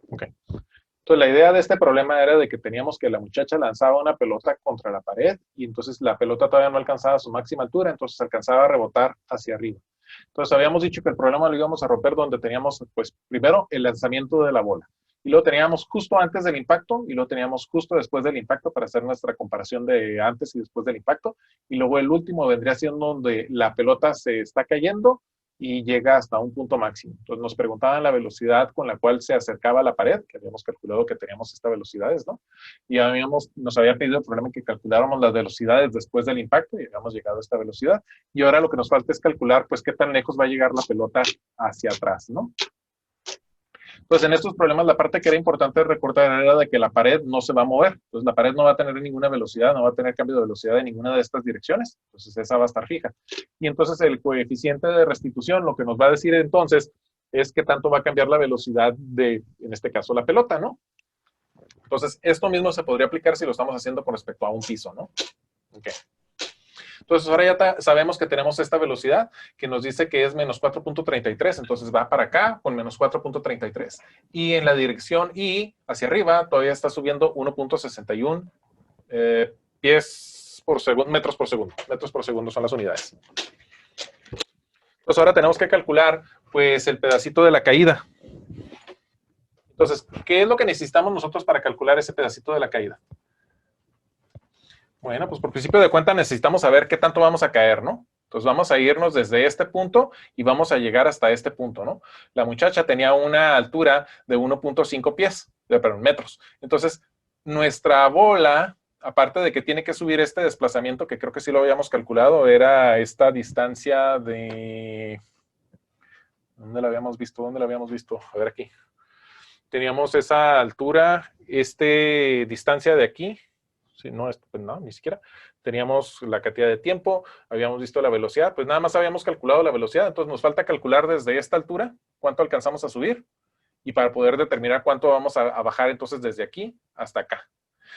Ok. Entonces, la idea de este problema era de que teníamos que la muchacha lanzaba una pelota contra la pared y entonces la pelota todavía no alcanzaba su máxima altura, entonces alcanzaba a rebotar hacia arriba. Entonces, habíamos dicho que el problema lo íbamos a romper donde teníamos, pues, primero el lanzamiento de la bola. Y lo teníamos justo antes del impacto y lo teníamos justo después del impacto para hacer nuestra comparación de antes y después del impacto. Y luego el último vendría siendo donde la pelota se está cayendo y llega hasta un punto máximo. Entonces nos preguntaban la velocidad con la cual se acercaba a la pared, que habíamos calculado que teníamos estas velocidades, ¿no? Y nos había pedido el problema que calculáramos las velocidades después del impacto y habíamos llegado a esta velocidad. Y ahora lo que nos falta es calcular, pues, qué tan lejos va a llegar la pelota hacia atrás, ¿no? Entonces, en estos problemas, la parte que era importante recordar era de que la pared no se va a mover. Entonces, la pared no va a tener ninguna velocidad, no va a tener cambio de velocidad en ninguna de estas direcciones. Entonces, esa va a estar fija. Y entonces, el coeficiente de restitución, lo que nos va a decir entonces es qué tanto va a cambiar la velocidad de, en este caso, la pelota, ¿no? Entonces, esto mismo se podría aplicar si lo estamos haciendo con respecto a un piso, ¿no? Ok. Entonces, ahora ya sabemos que tenemos esta velocidad que nos dice que es menos 4.33, entonces va para acá con menos 4.33. Y en la dirección Y, hacia arriba, todavía está subiendo 1.61 pies por segundo, metros por segundo. Metros por segundo son las unidades. Entonces, ahora tenemos que calcular, pues, el pedacito de la caída. Entonces, ¿qué es lo que necesitamos nosotros para calcular ese pedacito de la caída? Bueno, pues por principio de cuenta necesitamos saber qué tanto vamos a caer, ¿no? Entonces vamos a irnos desde este punto y vamos a llegar hasta este punto, ¿no? La muchacha tenía una altura de 1.5 pies, perdón, metros. Entonces, nuestra bola, aparte de que tiene que subir este desplazamiento, que creo que sí lo habíamos calculado, era esta distancia de... ¿Dónde la habíamos visto? ¿Dónde la habíamos visto? A ver aquí. Teníamos esa altura, distancia de aquí. Sí, no, pues no, ni siquiera. Teníamos la cantidad de tiempo, habíamos visto la velocidad, pues nada más habíamos calculado la velocidad, entonces nos falta calcular desde esta altura cuánto alcanzamos a subir y para poder determinar cuánto vamos a bajar entonces desde aquí hasta acá.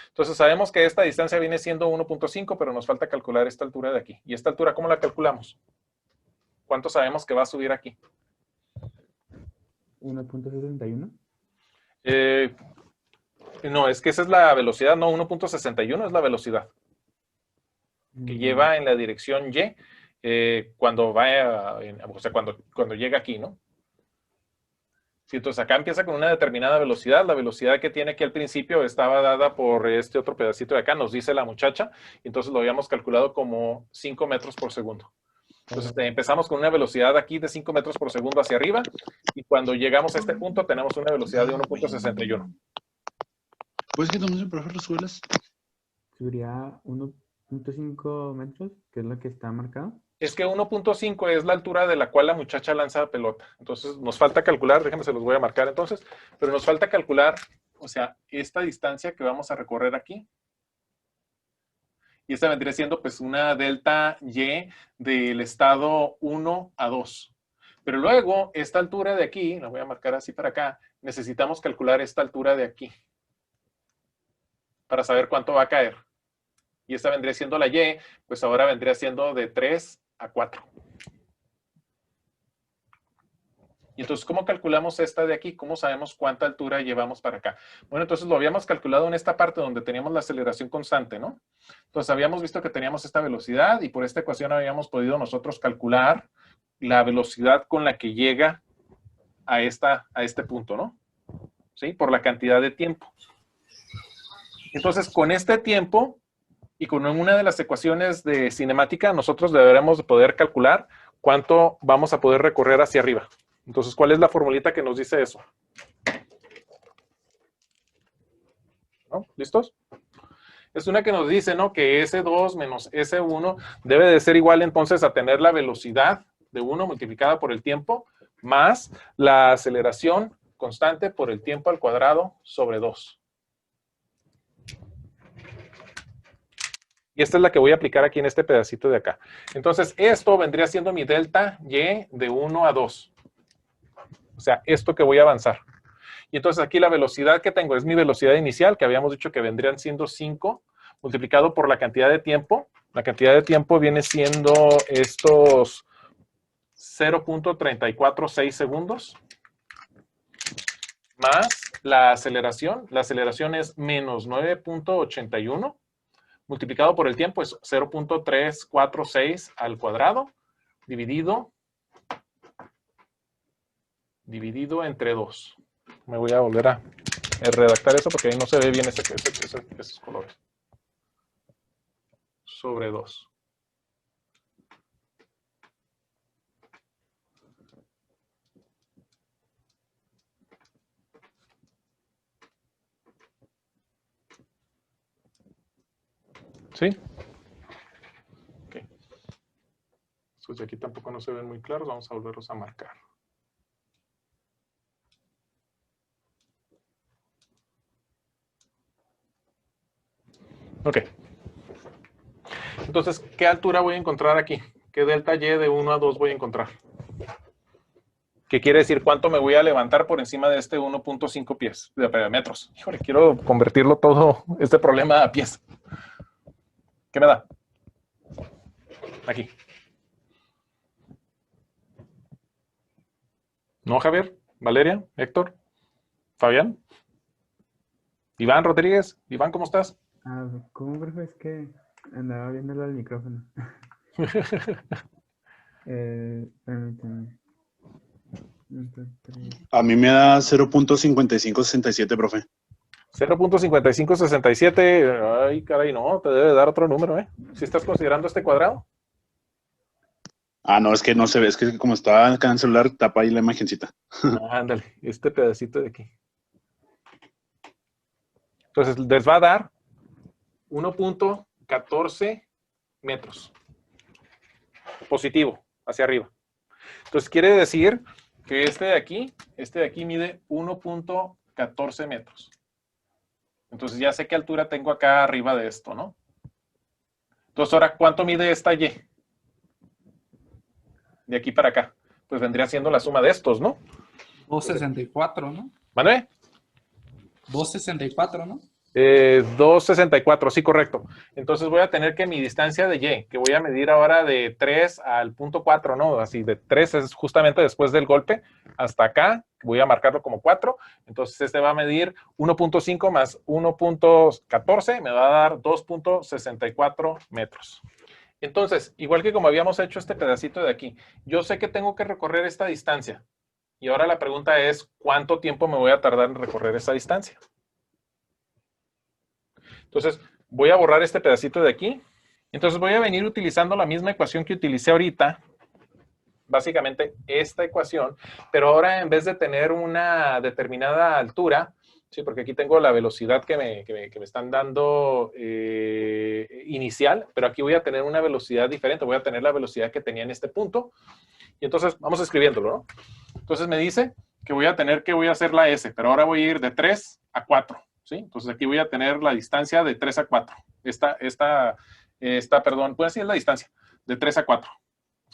Entonces sabemos que esta distancia viene siendo 1.5, pero nos falta calcular esta altura de aquí. ¿Y esta altura cómo la calculamos? ¿Cuánto sabemos que va a subir aquí? 1.61. No, es que esa es la velocidad, no, 1.61 es la velocidad que lleva en la dirección Y cuando va, o sea, cuando llega aquí, ¿no? Sí, entonces acá empieza con una determinada velocidad, la velocidad que tiene aquí al principio estaba dada por este otro pedacito de acá, nos dice la muchacha, y entonces lo habíamos calculado como 5 metros por segundo. Entonces empezamos con una velocidad aquí de 5 metros por segundo hacia arriba, y cuando llegamos a este punto tenemos una velocidad de 1.61. ¿Puedes que tomes el profesor Resuelas? Subiría 1.5 metros, que es lo que está marcado. Es que 1.5 es la altura de la cual la muchacha lanza la pelota. Entonces nos falta calcular, déjenme se los voy a marcar entonces, pero nos falta calcular, o sea, esta distancia que vamos a recorrer aquí. Y esta vendría siendo pues una delta Y del estado 1 a 2. Pero luego, esta altura de aquí, la voy a marcar así para acá, necesitamos calcular esta altura de aquí para saber cuánto va a caer. Y esta vendría siendo la Y, pues ahora vendría siendo de 3 a 4. Y entonces, ¿cómo calculamos esta de aquí? ¿Cómo sabemos cuánta altura llevamos para acá? Bueno, entonces lo habíamos calculado en esta parte donde teníamos la aceleración constante, ¿no? Entonces habíamos visto que teníamos esta velocidad y por esta ecuación habíamos podido nosotros calcular la velocidad con la que llega a este punto, ¿no? ¿Sí? Por la cantidad de tiempo. Entonces, con este tiempo y con una de las ecuaciones de cinemática, nosotros deberemos poder calcular cuánto vamos a poder recorrer hacia arriba. Entonces, ¿cuál es la formulita que nos dice eso? ¿No? ¿Listos? Es una que nos dice, ¿no? Que S2 menos S1 debe de ser igual entonces a tener la velocidad de 1 multiplicada por el tiempo más la aceleración constante por el tiempo al cuadrado sobre 2. Y esta es la que voy a aplicar aquí en este pedacito de acá. Entonces, esto vendría siendo mi delta Y de 1 a 2. O sea, esto que voy a avanzar. Y entonces aquí la velocidad que tengo es mi velocidad inicial, que habíamos dicho que vendrían siendo 5, multiplicado por la cantidad de tiempo. La cantidad de tiempo viene siendo estos 0.346 segundos, más la aceleración es menos 9.81, multiplicado por el tiempo es 0.346 al cuadrado, dividido entre 2. Me voy a volver a redactar eso porque ahí no se ve bien esos colores. Sobre 2. ¿Sí? Ok. Estos de aquí tampoco no se ven muy claros. Vamos a volverlos a marcar. Ok. Entonces, ¿qué altura voy a encontrar aquí? ¿Qué delta y de 1 a 2 voy a encontrar? ¿Qué quiere decir cuánto me voy a levantar por encima de este 1.5 pies, de metros? Híjole, quiero convertirlo todo, este problema a pies. ¿Qué me da? Aquí. ¿No, Javier? ¿Valeria? ¿Héctor? ¿Fabián? ¿Iván Rodríguez? Iván, ¿cómo estás? ¿Cómo, profe? Es que andaba viéndolo al micrófono. Permítame. A mí me da 0.5567, profe. 0.5567. Ay, caray, no, te debe dar otro número, ¿eh? ¿Sí estás considerando este cuadrado? Ah, no, es que no se ve, es que como está acá en el celular, tapa ahí la imagencita. Ándale, este pedacito de aquí. Entonces, les va a dar 1.14 metros. Positivo, hacia arriba. Entonces, quiere decir que este de aquí mide 1.14 metros. Entonces, ya sé qué altura tengo acá arriba de esto, ¿no? Entonces, ahora, ¿cuánto mide esta Y? De aquí para acá. Pues vendría siendo la suma de estos, ¿no? 264, ¿no? ¿Manuel? 264, ¿no? 264, sí, correcto. Entonces voy a tener que mi distancia de Y, que voy a medir ahora de 3 al punto 4, ¿no? Así de 3 es justamente después del golpe hasta acá, voy a marcarlo como 4. Entonces este va a medir 1.5 más 1.14, me va a dar 2.64 metros. Entonces, igual que como habíamos hecho este pedacito de aquí, yo sé que tengo que recorrer esta distancia. Y ahora la pregunta es, ¿cuánto tiempo me voy a tardar en recorrer esa distancia? Entonces, voy a borrar este pedacito de aquí. Entonces, voy a venir utilizando la misma ecuación que utilicé ahorita. Básicamente, esta ecuación. Pero ahora, en vez de tener una determinada altura, sí, porque aquí tengo la velocidad que me están dando inicial, pero aquí voy a tener una velocidad diferente. Voy a tener la velocidad que tenía en este punto. Y entonces, vamos escribiéndolo, ¿no? Entonces, me dice que voy a hacer la S, pero ahora voy a ir de 3 a 4. ¿Sí? Entonces aquí voy a tener la distancia de 3 a 4. Perdón, puede decir la distancia de 3 a 4.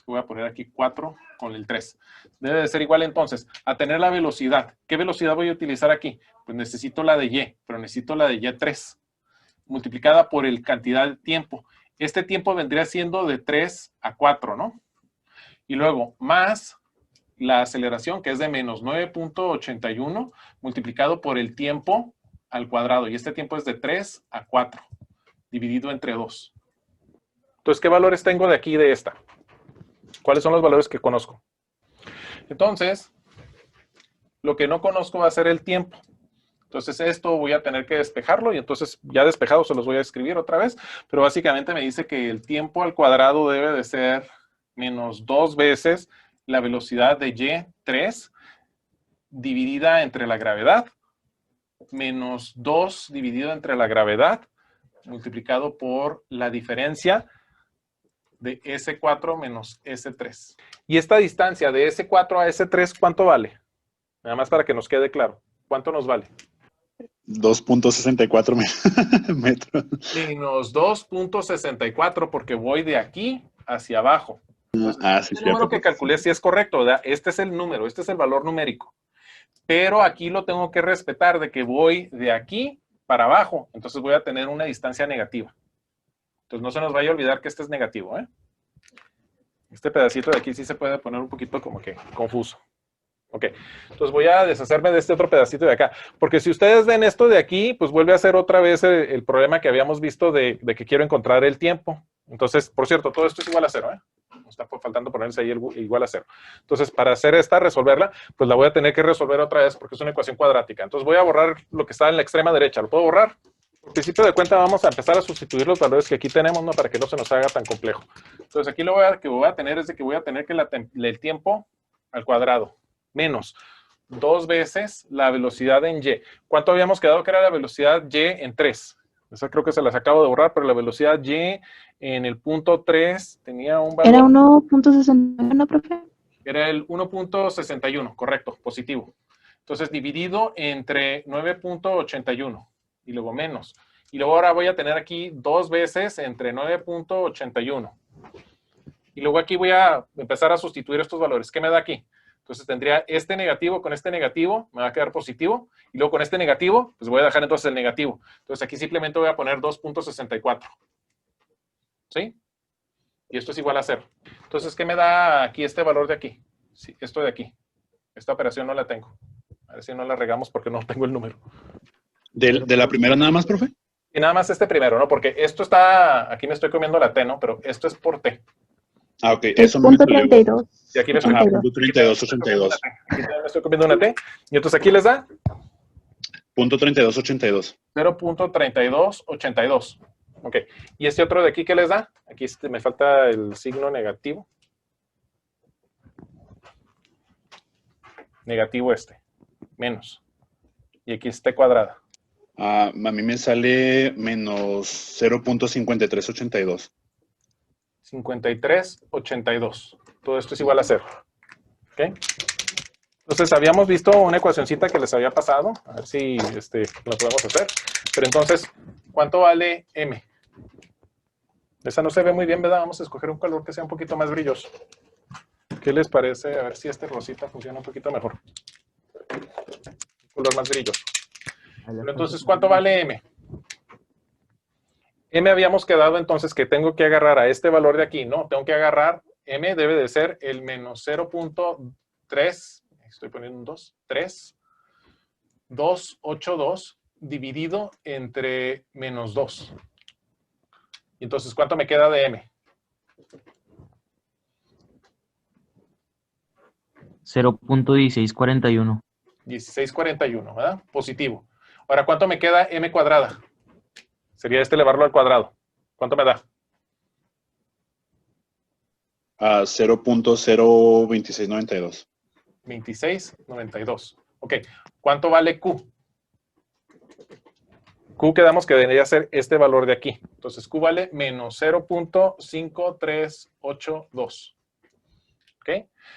Voy a poner aquí 4 con el 3. Debe de ser igual entonces a tener la velocidad. ¿Qué velocidad voy a utilizar aquí? Pues necesito la de Y, pero necesito la de Y3 multiplicada por el cantidad de tiempo. Este tiempo vendría siendo de 3 a 4, ¿no? Y luego más la aceleración, que es de menos 9.81 multiplicado por el tiempo al cuadrado. Y este tiempo es de 3 a 4, dividido entre 2. Entonces, ¿qué valores tengo de aquí de esta? ¿Cuáles son los valores que conozco? Entonces, lo que no conozco va a ser el tiempo. Entonces, esto voy a tener que despejarlo y entonces ya despejado se los voy a escribir otra vez. Pero básicamente me dice que el tiempo al cuadrado debe de ser menos 2 veces la velocidad de Y3 dividida entre la gravedad, menos 2 dividido entre la gravedad, multiplicado por la diferencia de S4 menos S3. Y esta distancia de S4 a S3, ¿cuánto vale? Nada más para que nos quede claro. ¿Cuánto nos vale? 2.64 metros. Menos 2.64 porque voy de aquí hacia abajo. Entonces, Sí, el número que calculé sí es correcto, ¿verdad? Este es el número, este es el valor numérico. Pero aquí lo tengo que respetar de que voy de aquí para abajo. Entonces voy a tener una distancia negativa. Entonces no se nos vaya a olvidar que este es negativo, ¿eh? Este pedacito de aquí sí se puede poner un poquito como que confuso. Ok, entonces voy a deshacerme de este otro pedacito de acá, porque si ustedes ven esto de aquí, pues vuelve a ser otra vez el problema que habíamos visto de que quiero encontrar el tiempo. Entonces, por cierto, todo esto es igual a 0, ¿eh? Me está faltando ponerse ahí el igual a 0. Entonces, para hacer esta, resolverla, pues la voy a tener que resolver otra vez porque es una ecuación cuadrática. Entonces voy a borrar lo que está en la extrema derecha. ¿Lo puedo borrar? Por principio de cuenta vamos a empezar a sustituir los valores que aquí tenemos, ¿no? Para que no se nos haga tan complejo. Entonces aquí lo que voy a tener es de que voy a tener que el tiempo al cuadrado menos 2 veces la velocidad en y. ¿Cuánto habíamos quedado que era la velocidad y en 3? Esa creo que se las acabo de borrar, pero la velocidad y en el punto 3 tenía un valor. ¿Era 1.61, profe? Era el 1.61, correcto, positivo. Entonces dividido entre 9.81 y luego menos. Y luego ahora voy a tener aquí 2 veces entre 9.81. Y luego aquí voy a empezar a sustituir estos valores. ¿Qué me da aquí? Entonces tendría este negativo con este negativo, me va a quedar positivo, y luego con este negativo, pues voy a dejar entonces el negativo. Entonces aquí simplemente voy a poner 2.64. ¿Sí? Y esto es igual a 0. Entonces, ¿qué me da aquí este valor de aquí? Sí, esto de aquí. Esta operación no la tengo. A ver si no la regamos porque no tengo el número. ¿De la primera nada más, profe? Y nada más este primero, ¿no? Porque esto está, aquí me estoy comiendo la T, ¿no? Pero esto es por T. Ah, ok. Es Eso no me punto salió. 32. Y aquí me estoy, Ajá, punto 3282. aquí me estoy comiendo una T. Y entonces aquí les da Punto 3282. 0.3282. Ok. ¿Y este otro de aquí qué les da? Aquí me falta el signo negativo. Negativo este. Menos. Y aquí es T cuadrada. A mí me sale menos 0.5382. 5382. Todo esto es igual a 0. ¿Ok? Entonces, habíamos visto una ecuacioncita que les había pasado. A ver si la podemos hacer. Pero entonces, ¿cuánto vale M? Esa no se ve muy bien, ¿verdad? Vamos a escoger un color que sea un poquito más brilloso. ¿Qué les parece? A ver si este rosita funciona un poquito mejor. Un color más brilloso. Pero entonces, ¿cuánto vale M? M habíamos quedado entonces que tengo que agarrar a este valor de aquí, ¿no? Tengo que agarrar, M debe de ser el menos 0.3, estoy poniendo un 2, 3.282 dividido entre menos 2. Y entonces, ¿cuánto me queda de M? 0.1641. 1641, ¿verdad? Positivo. Ahora, ¿cuánto me queda M cuadrada? Sería elevarlo al cuadrado. ¿Cuánto me da? 0.02692. 2692. Ok. ¿Cuánto vale Q? Q quedamos que debería ser este valor de aquí. Entonces, Q vale menos 0.5382. ¿Ok?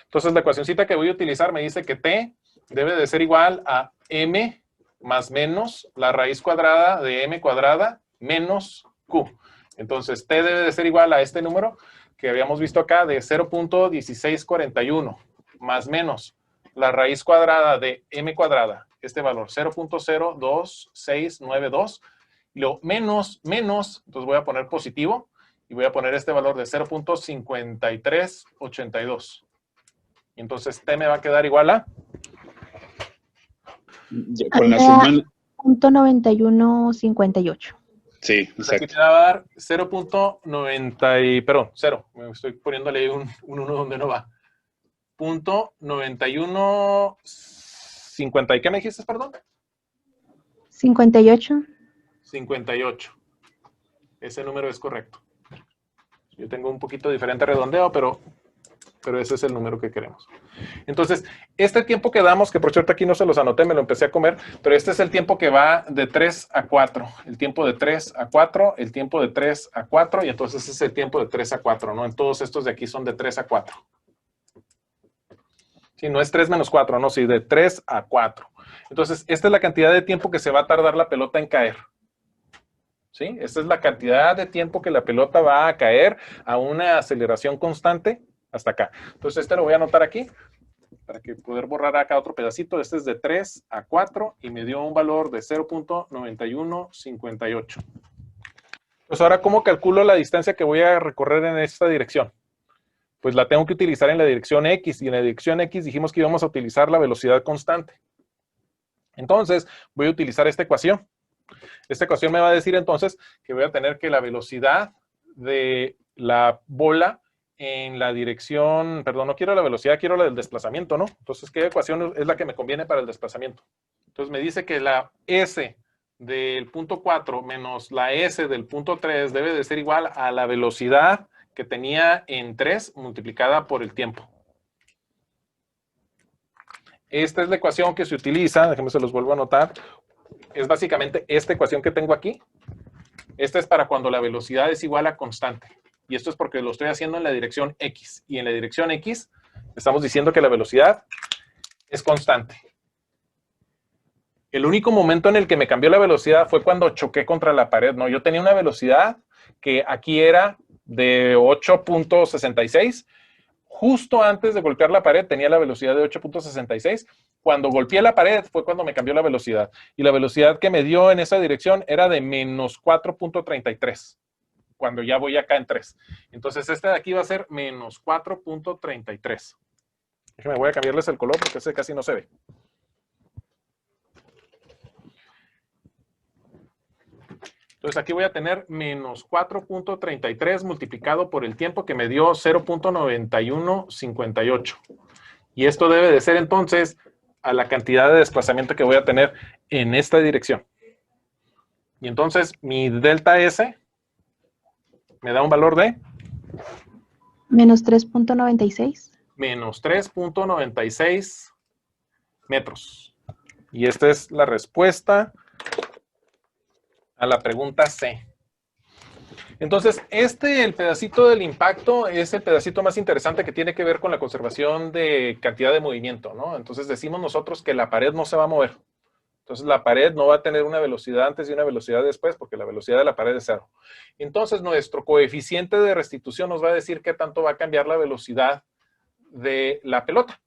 Entonces, la ecuacioncita que voy a utilizar me dice que T debe de ser igual a M más menos la raíz cuadrada de M cuadrada menos Q. Entonces, T debe de ser igual a este número que habíamos visto acá de 0.1641 más menos la raíz cuadrada de M cuadrada, este valor 0.02692, y luego menos, entonces voy a poner positivo y voy a poner este valor de 0.5382. Y entonces T me va a quedar igual a... Con la suma... .9158. Sí, Entonces aquí exacto. te va a dar 0.90, perdón, 0. Me estoy poniéndole ahí un 1 donde no va. Punto 9150. ¿Y qué me dijiste, perdón? 58. 58. Ese número es correcto. Yo tengo un poquito diferente redondeo, pero ese es el número que queremos. Entonces, este tiempo que damos, que por cierto aquí no se los anoté, me lo empecé a comer, pero este es el tiempo que va de 3 a 4. El tiempo de 3 a 4, el tiempo de 3 a 4, y entonces ese es el tiempo de 3 a 4, ¿no? En todos estos de aquí son de 3 a 4. Sí, no es 3 menos 4, no, sí, de 3 a 4. Entonces, esta es la cantidad de tiempo que se va a tardar la pelota en caer. ¿Sí? Esta es la cantidad de tiempo que la pelota va a caer a una aceleración constante hasta acá. Entonces, este lo voy a anotar aquí para que poder borrar acá otro pedacito. Este es de 3 a 4 y me dio un valor de 0.9158. Pues ahora, ¿cómo calculo la distancia que voy a recorrer en esta dirección? pues la tengo que utilizar en la dirección X, y en la dirección X dijimos que íbamos a utilizar la velocidad constante. Entonces, voy a utilizar esta ecuación. Esta ecuación me va a decir entonces que voy a tener que la velocidad de la bola en la dirección, perdón, no quiero la velocidad, quiero la del desplazamiento, ¿no? Entonces, ¿qué ecuación es la que me conviene para el desplazamiento? Entonces, me dice que la S del punto 4 menos la S del punto 3 debe de ser igual a la velocidad que tenía en 3 multiplicada por el tiempo. Esta es la ecuación que se utiliza, déjenme se los vuelvo a anotar, es básicamente esta ecuación que tengo aquí. Esta es para cuando la velocidad es igual a constante. Y esto es porque lo estoy haciendo en la dirección X. Y en la dirección X estamos diciendo que la velocidad es constante. El único momento en el que me cambió la velocidad fue cuando choqué contra la pared, ¿no? Yo tenía una velocidad que aquí era de 8.66. Justo antes de golpear la pared tenía la velocidad de 8.66. Cuando golpeé la pared fue cuando me cambió la velocidad. Y la velocidad que me dio en esa dirección era de menos 4.33. Cuando ya voy acá en 3. Entonces este de aquí va a ser menos 4.33. Déjenme, voy a cambiarles el color porque ese casi no se ve. Entonces aquí voy a tener menos 4.33 multiplicado por el tiempo que me dio 0.9158. Y esto debe de ser entonces a la cantidad de desplazamiento que voy a tener en esta dirección. Y entonces mi delta S me da un valor de Menos 3.96. menos 3.96 metros. Y esta es la respuesta a la pregunta C. Entonces, el pedacito del impacto es el pedacito más interesante que tiene que ver con la conservación de cantidad de movimiento, ¿no? Entonces decimos nosotros que la pared no se va a mover. Entonces la pared no va a tener una velocidad antes y una velocidad después porque la velocidad de la pared es 0. Entonces nuestro coeficiente de restitución nos va a decir qué tanto va a cambiar la velocidad de la pelota.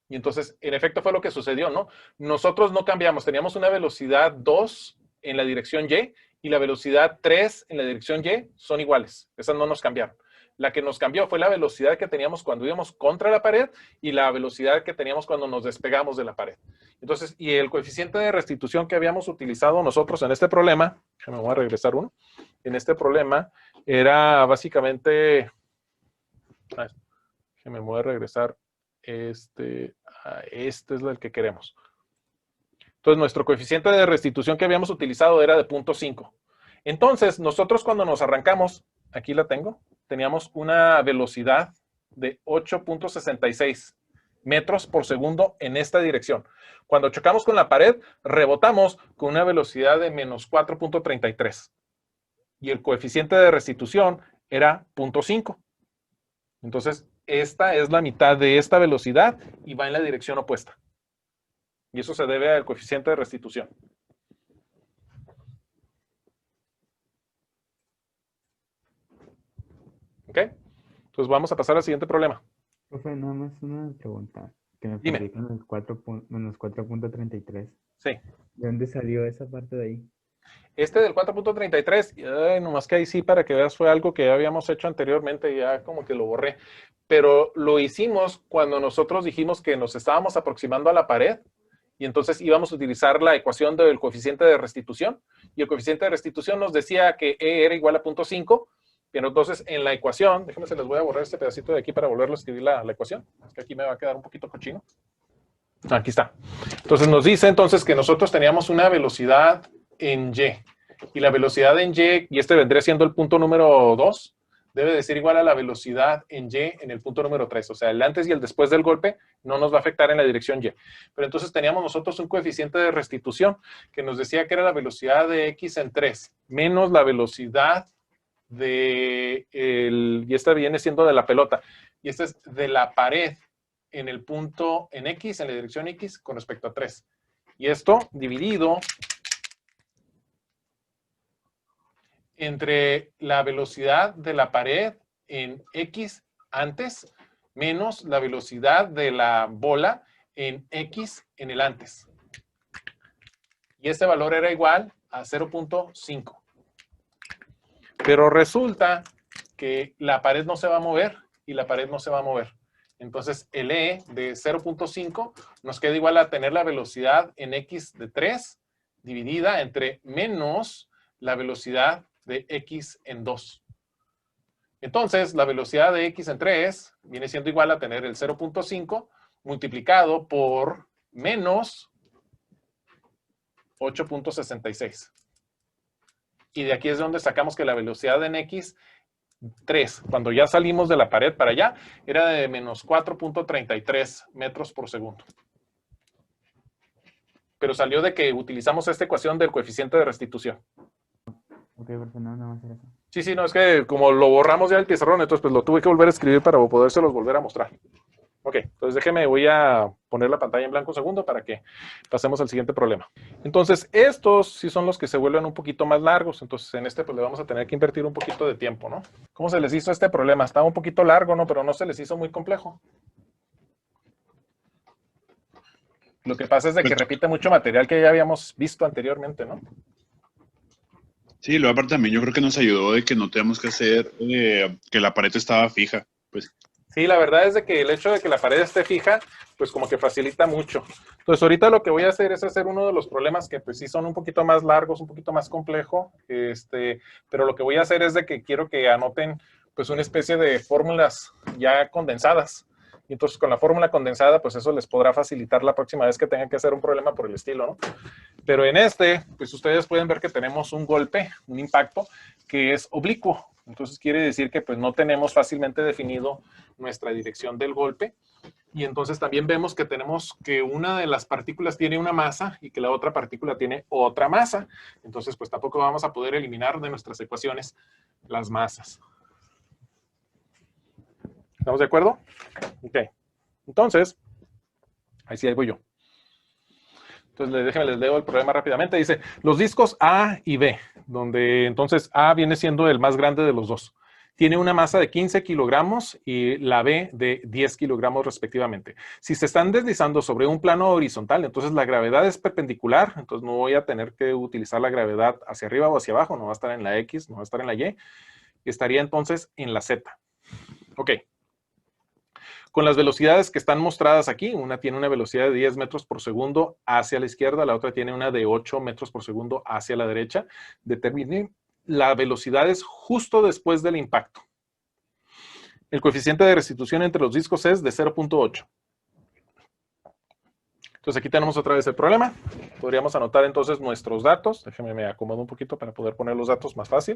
Y entonces, en efecto, fue lo que sucedió, ¿no? Nosotros no cambiamos, teníamos una velocidad 2 en la dirección Y y la velocidad 3 en la dirección Y son iguales. Esas no nos cambiaron. La que nos cambió fue la velocidad que teníamos cuando íbamos contra la pared y la velocidad que teníamos cuando nos despegamos de la pared. Entonces, y el coeficiente de restitución que habíamos utilizado nosotros en este problema, me voy a regresar uno, en este problema era básicamente, me voy a regresar, este es el que queremos. Entonces, nuestro coeficiente de restitución que habíamos utilizado era de 0.5. Entonces, nosotros cuando nos arrancamos, aquí la tengo, teníamos una velocidad de 8.66 metros por segundo en esta dirección. Cuando chocamos con la pared, rebotamos con una velocidad de menos 4.33. Y el coeficiente de restitución era 0.5. Entonces, esta es la mitad de esta velocidad y va en la dirección opuesta. Y eso se debe al coeficiente de restitución. ¿Ok? Entonces vamos a pasar al siguiente problema. Profe, nada más una pregunta. Que me Dime. perdí con el menos 4.33. Sí. ¿De dónde salió esa parte de ahí? Este del 4.33, nomás que ahí sí, para que veas, fue algo que ya habíamos hecho anteriormente, ya como que lo borré. Pero lo hicimos cuando nosotros dijimos que nos estábamos aproximando a la pared y entonces íbamos a utilizar la ecuación del coeficiente de restitución. Y el coeficiente de restitución nos decía que E era igual a 0.5. Pero entonces en la ecuación, déjenme se les voy a borrar este pedacito de aquí para volverlo a escribir la ecuación. Es que aquí me va a quedar un poquito cochino. Aquí está. Entonces nos dice entonces que nosotros teníamos una velocidad en Y. Y la velocidad en Y, y este vendría siendo el punto número 2, debe de ser igual a la velocidad en Y en el punto número 3. O sea, el antes y el después del golpe no nos va a afectar en la dirección Y. Pero entonces teníamos nosotros un coeficiente de restitución que nos decía que era la velocidad de X en 3 menos la velocidad y esta viene siendo de la pelota. Y esta es de la pared en el punto en X, en la dirección X, con respecto a 3. Y esto dividido entre la velocidad de la pared en X antes menos la velocidad de la bola en X en el antes. Y este valor era igual a 0.5. Pero resulta que la pared no se va a mover y la pared no se va a mover. Entonces, el E de 0.5 nos queda igual a tener la velocidad en X de 3 dividida entre menos la velocidad de X en 2. Entonces, la velocidad de X en 3 viene siendo igual a tener el 0.5 multiplicado por menos 8.66. Y de aquí es donde sacamos que la velocidad en X 3, cuando ya salimos de la pared para allá, era de menos 4.33 metros por segundo. Pero salió de que utilizamos esta ecuación del coeficiente de restitución. Ok, perfecto, no va a hacer eso. Sí, no, es que como lo borramos ya del pizarrón, entonces pues lo tuve que volver a escribir para podérselos volver a mostrar. Ok, entonces déjeme, voy a poner la pantalla en blanco un segundo para que pasemos al siguiente problema. Entonces, estos sí son los que se vuelven un poquito más largos, entonces en este pues le vamos a tener que invertir un poquito de tiempo, ¿no? ¿Cómo se les hizo este problema? Estaba un poquito largo, ¿no? Pero no se les hizo muy complejo. Lo que pasa es de que repite mucho material que ya habíamos visto anteriormente, ¿no? Sí, luego aparte también yo creo que nos ayudó de que no teníamos que hacer que la pared estaba fija, pues. Sí, la verdad es de que el hecho de que la pared esté fija, pues como que facilita mucho. Entonces ahorita lo que voy a hacer es hacer uno de los problemas que pues sí son un poquito más largos, un poquito más complejo, pero lo que voy a hacer es de que quiero que anoten pues una especie de fórmulas ya condensadas. Y entonces con la fórmula condensada, pues eso les podrá facilitar la próxima vez que tengan que hacer un problema por el estilo, ¿no? Pero en pues ustedes pueden ver que tenemos un golpe, un impacto, que es oblicuo. Entonces quiere decir que pues no tenemos fácilmente definido nuestra dirección del golpe. Y entonces también vemos que tenemos que una de las partículas tiene una masa y que la otra partícula tiene otra masa. Entonces pues tampoco vamos a poder eliminar de nuestras ecuaciones las masas. ¿Estamos de acuerdo? Ok. Entonces, ahí voy yo. Entonces, déjenme les leo el problema rápidamente. Dice, los discos A y B, donde entonces A viene siendo el más grande de los dos. Tiene una masa de 15 kilogramos y la B de 10 kilogramos respectivamente. Si se están deslizando sobre un plano horizontal, entonces la gravedad es perpendicular, entonces no voy a tener que utilizar la gravedad hacia arriba o hacia abajo, no va a estar en la X, no va a estar en la Y, estaría entonces en la Z. Ok. Con las velocidades que están mostradas aquí, una tiene una velocidad de 10 metros por segundo hacia la izquierda, la otra tiene una de 8 metros por segundo hacia la derecha. Determine las velocidades justo después del impacto. El coeficiente de restitución entre los discos es de 0.8. Entonces aquí tenemos otra vez el problema. Podríamos anotar entonces nuestros datos. Déjenme me acomodo un poquito para poder poner los datos más fácil.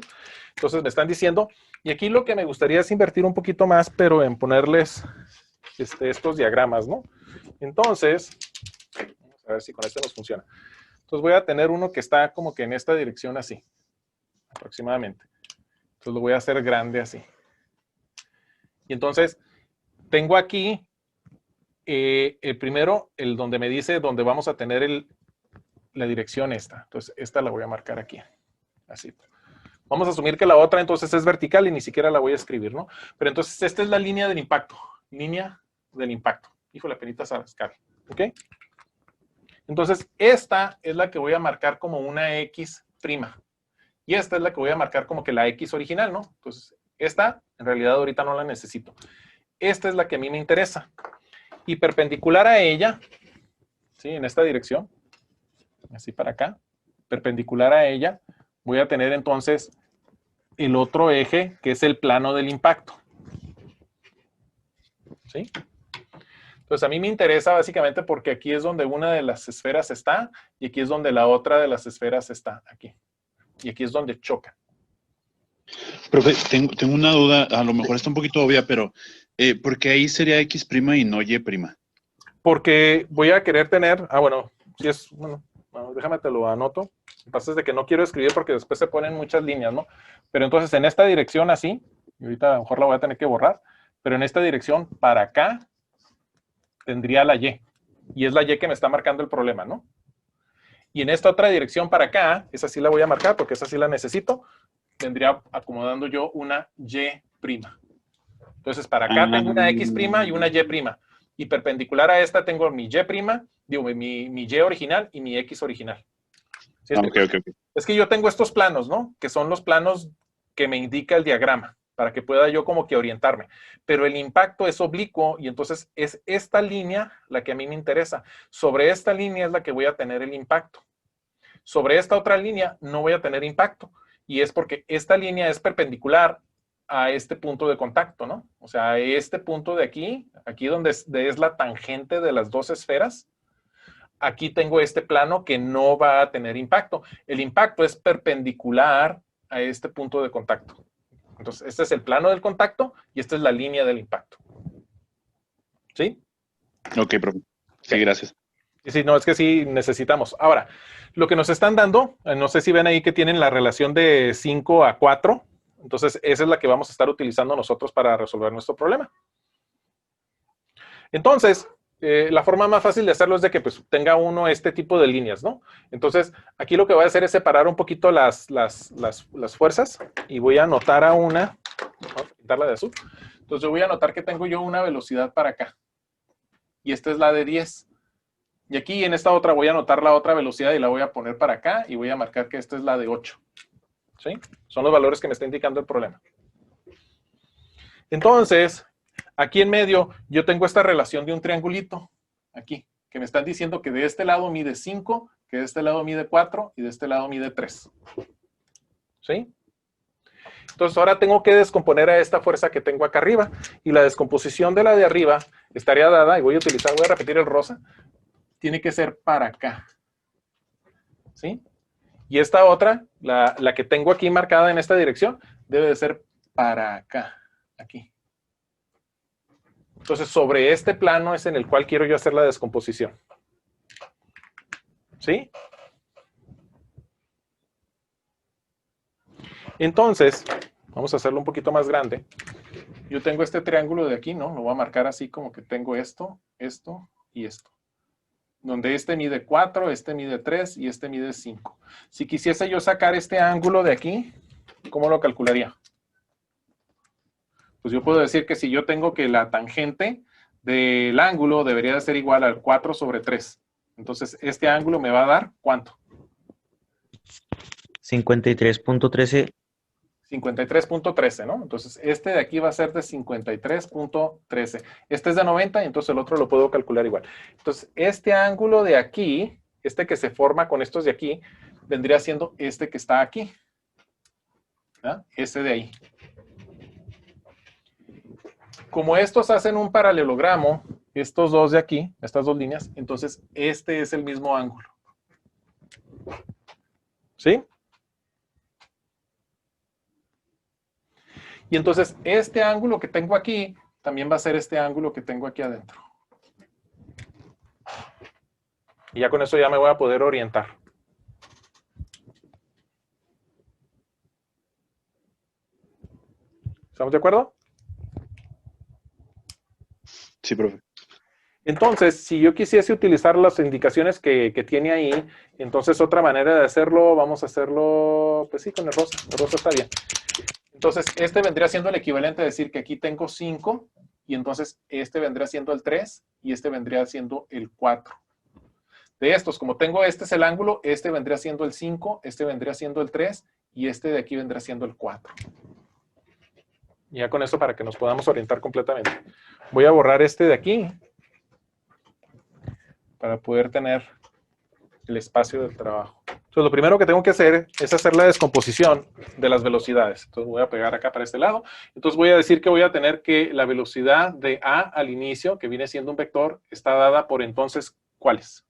Entonces me están diciendo, y aquí lo que me gustaría es invertir un poquito más, pero en ponerles estos diagramas, ¿no? Entonces, vamos a ver si con este nos funciona. Entonces voy a tener uno que está como que en esta dirección así, aproximadamente. Entonces lo voy a hacer grande así. Y entonces tengo aquí el primero, el donde me dice donde vamos a tener la dirección esta. Entonces esta la voy a marcar aquí, así. Vamos a asumir que la otra entonces es vertical y ni siquiera la voy a escribir, ¿no? Pero entonces esta es la línea del impacto. Línea del impacto. Híjole, penitas a rascar. ¿Ok? Entonces, esta es la que voy a marcar como una X'. Y esta es la que voy a marcar como que la X original, ¿no? Entonces, esta, en realidad, ahorita no la necesito. Esta es la que a mí me interesa. Y perpendicular a ella, ¿sí? En esta dirección, así para acá, perpendicular a ella, voy a tener entonces el otro eje, que es el plano del impacto. ¿Sí? Entonces, a mí me interesa básicamente porque aquí es donde una de las esferas está y aquí es donde la otra de las esferas está, aquí. Y aquí es donde choca. Profe, tengo una duda, a lo mejor está un poquito obvia, pero ¿por qué ahí sería X' y no Y'? Porque voy a querer tener, bueno, si es, bueno, déjame te lo anoto. Lo que pasa es de que no quiero escribir porque después se ponen muchas líneas, ¿no? Pero entonces en esta dirección así, y ahorita a lo mejor la voy a tener que borrar, pero en esta dirección para acá tendría la Y. Y es la Y que me está marcando el problema, ¿no? Y en esta otra dirección para acá, esa sí la voy a marcar porque esa sí la necesito, tendría acomodando yo una Y'. Entonces para acá tengo una X' y una Y'. Y perpendicular a esta tengo mi Y', digo, mi Y original y mi X original. ¿Sí? Ok. Es que yo tengo estos planos, ¿no? Que son los planos que me indica el diagrama. para que pueda yo como que orientarme. Pero el impacto es oblicuo y entonces es esta línea la que a mí me interesa. Sobre esta línea es la que voy a tener el impacto. Sobre esta otra línea no voy a tener impacto. Y es porque esta línea es perpendicular a este punto de contacto, ¿no? O sea, este punto de aquí, aquí donde es la tangente de las dos esferas, aquí tengo este plano que no va a tener impacto. El impacto es perpendicular a este punto de contacto. Entonces, este es el plano del contacto y esta es la línea del impacto. ¿Sí? Ok, profe. Sí, gracias. Sí, no, es que sí necesitamos. Ahora, lo que nos están dando, no sé si ven ahí que tienen la relación de 5 a 4. Entonces, esa es la que vamos a estar utilizando nosotros para resolver nuestro problema. Entonces, la forma más fácil de hacerlo es de que pues, tenga uno este tipo de líneas, ¿no? Entonces, aquí lo que voy a hacer es separar un poquito las fuerzas y voy a anotar a una, vamos a pintarla de azul. Entonces, yo voy a anotar que tengo yo una velocidad para acá. Y esta es la de 10. Y aquí en esta otra voy a anotar la otra velocidad y la voy a poner para acá y voy a marcar que esta es la de 8. ¿Sí? Son los valores que me está indicando el problema. Entonces, aquí en medio yo tengo esta relación de un triangulito, aquí, que me están diciendo que de este lado mide 5, que de este lado mide 4 y de este lado mide 3. ¿Sí? Entonces ahora tengo que descomponer a esta fuerza que tengo acá arriba y la descomposición de la de arriba estaría dada, y voy a repetir el rosa, tiene que ser para acá. ¿Sí? Y esta otra, la que tengo aquí marcada en esta dirección, debe de ser para acá, aquí. Entonces, sobre este plano es en el cual quiero yo hacer la descomposición. ¿Sí? Entonces, vamos a hacerlo un poquito más grande. Yo tengo este triángulo de aquí, ¿no? Lo voy a marcar así como que tengo esto, esto y esto. Donde este mide 4, este mide 3 y este mide 5. Si quisiese yo sacar este ángulo de aquí, ¿cómo lo calcularía? Pues yo puedo decir que si yo tengo que la tangente del ángulo debería de ser igual al 4 sobre 3. Entonces, este ángulo me va a dar, ¿cuánto? 53.13. 53.13, ¿no? Entonces, este de aquí va a ser de 53.13. Este es de 90, y entonces el otro lo puedo calcular igual. Entonces, este ángulo de aquí, este que se forma con estos de aquí, vendría siendo este que está aquí. ¿Ah? Este de ahí. Como estos hacen un paralelogramo, estos dos de aquí, estas dos líneas, entonces este es el mismo ángulo. ¿Sí? Y entonces este ángulo que tengo aquí también va a ser este ángulo que tengo aquí adentro. Y ya con eso ya me voy a poder orientar. ¿Estamos de acuerdo? Sí, profe. Entonces, si yo quisiese utilizar las indicaciones que tiene ahí, entonces otra manera de hacerlo, vamos a hacerlo, pues sí, con el rosa. El rosa está bien. Entonces, este vendría siendo el equivalente a decir que aquí tengo 5, y entonces este vendría siendo el 3, y este vendría siendo el 4. De estos, como tengo este es el ángulo, este vendría siendo el 5, este vendría siendo el 3, y este de aquí vendría siendo el 4. Ya con eso para que nos podamos orientar completamente. Voy a borrar este de aquí para poder tener el espacio del trabajo. Entonces, lo primero que tengo que hacer es hacer la descomposición de las velocidades. Entonces, voy a pegar acá para este lado. Entonces, voy a decir que voy a tener que la velocidad de A al inicio, que viene siendo un vector, está dada por entonces, ¿cuáles?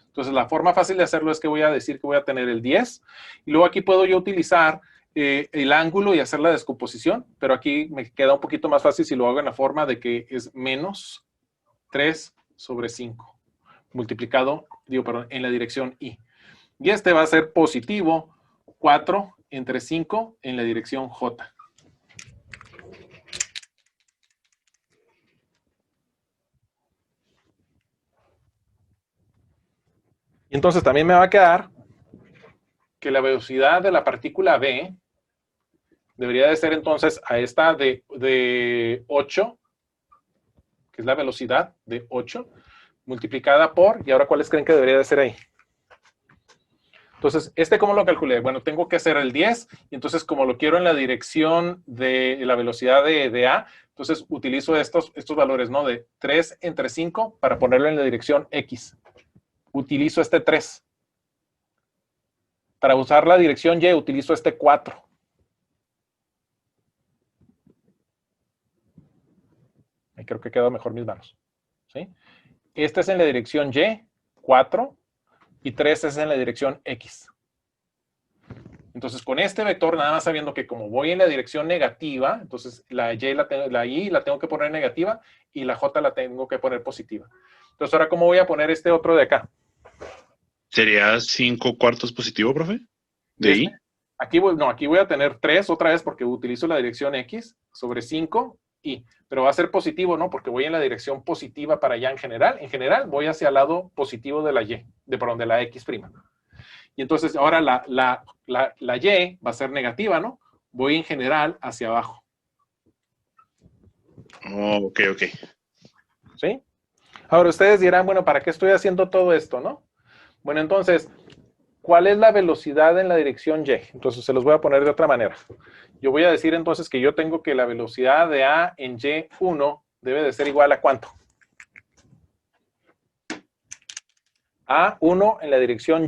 Entonces, la forma fácil de hacerlo es que voy a decir que voy a tener el 10. Y luego aquí puedo yo utilizar el ángulo y hacer la descomposición. Pero aquí me queda un poquito más fácil si lo hago en la forma de que es menos 3 sobre 5. Multiplicado, en la dirección Y. Y este va a ser positivo 4 entre 5 en la dirección J. Y entonces también me va a quedar que la velocidad de la partícula B debería de ser entonces a esta de 8, que es la velocidad de 8, multiplicada por, ¿y ahora cuáles creen que debería de ser ahí? Entonces, ¿cómo lo calculé? Bueno, tengo que hacer el 10, y entonces como lo quiero en la dirección de la velocidad de A, entonces utilizo estos valores, ¿no? De 3 entre 5 para ponerlo en la dirección X. Utilizo este 3. Para usar la dirección Y, utilizo este 4. Ahí creo que quedan mejor mis manos. ¿Sí? Este es en la dirección Y, 4, y 3 es en la dirección X. Entonces, con este vector, nada más sabiendo que como voy en la dirección negativa, entonces la Y la tengo que poner negativa y la J la tengo que poner positiva. Entonces, ahora, ¿cómo voy a poner este otro de acá? ¿Sería 5/4 positivo, profe? ¿De ahí? Aquí voy a tener 3 otra vez porque utilizo la dirección X sobre 5 y, pero va a ser positivo, ¿no? Porque voy en la dirección positiva para allá en general. En general, voy hacia el lado positivo de la Y, de la X prima. Y entonces ahora la Y va a ser negativa, ¿no? Voy en general hacia abajo. Oh, ok. ¿Sí? Ahora ustedes dirán, bueno, ¿para qué estoy haciendo todo esto, no? Bueno, entonces, ¿cuál es la velocidad en la dirección Y? Entonces se los voy a poner de otra manera. Yo voy a decir entonces que yo tengo que la velocidad de A en Y1 debe de ser igual a ¿cuánto? A1 en la dirección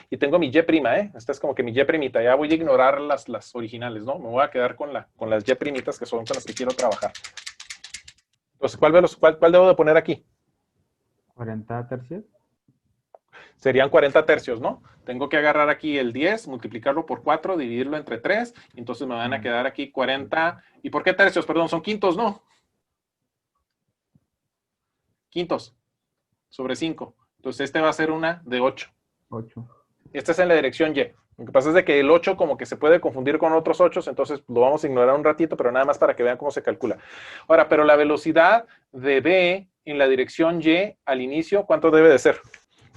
Y tengo mi Y prima, ¿eh? Esta es como que mi Y primita. Ya voy a ignorar las originales, ¿no? Me voy a quedar con las Y primitas que son con las que quiero trabajar. Entonces, ¿cuál debo de poner aquí? 40 tercios. Serían 40 tercios, ¿no? Tengo que agarrar aquí el 10, multiplicarlo por 4, dividirlo entre 3, y entonces me van a quedar aquí 40. ¿Y por qué tercios? Perdón, son quintos, ¿no? Quintos sobre 5. Entonces este va a ser una de 8. 8. Esta es en la dirección Y. Lo que pasa es de que el 8 como que se puede confundir con otros 8, entonces lo vamos a ignorar un ratito, pero nada más para que vean cómo se calcula. Ahora, pero la velocidad de B en la dirección Y al inicio, ¿cuánto debe de ser?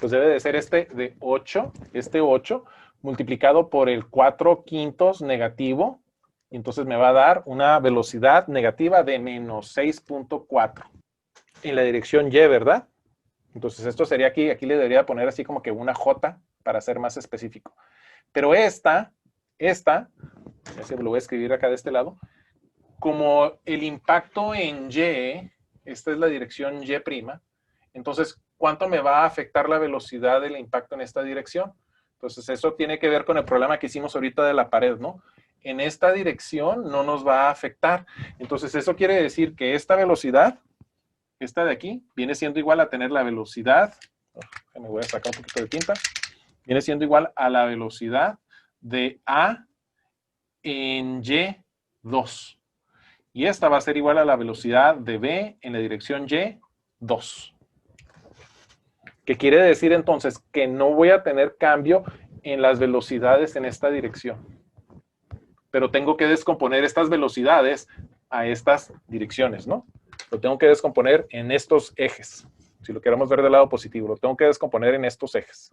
Pues debe de ser este de 8, este 8, multiplicado por el 4/5 negativo, y entonces me va a dar una velocidad negativa de menos 6.4 en la dirección Y, ¿verdad? Entonces esto sería aquí le debería poner así como que una J para ser más específico. Pero esta, ya se lo voy a escribir acá de este lado, como el impacto en Y, esta es la dirección Y', entonces, ¿cuánto me va a afectar la velocidad del impacto en esta dirección? Entonces, eso tiene que ver con el problema que hicimos ahorita de la pared, ¿no? En esta dirección no nos va a afectar. Entonces, eso quiere decir que esta velocidad, esta de aquí, viene siendo igual a tener la velocidad, me voy a sacar un poquito de tinta, viene siendo igual a la velocidad de A en Y2. Y esta va a ser igual a la velocidad de B en la dirección Y2. ¿Qué quiere decir entonces? Que no voy a tener cambio en las velocidades en esta dirección. Pero tengo que descomponer estas velocidades a estas direcciones, ¿no? Lo tengo que descomponer en estos ejes. Si lo queremos ver del lado positivo, lo tengo que descomponer en estos ejes.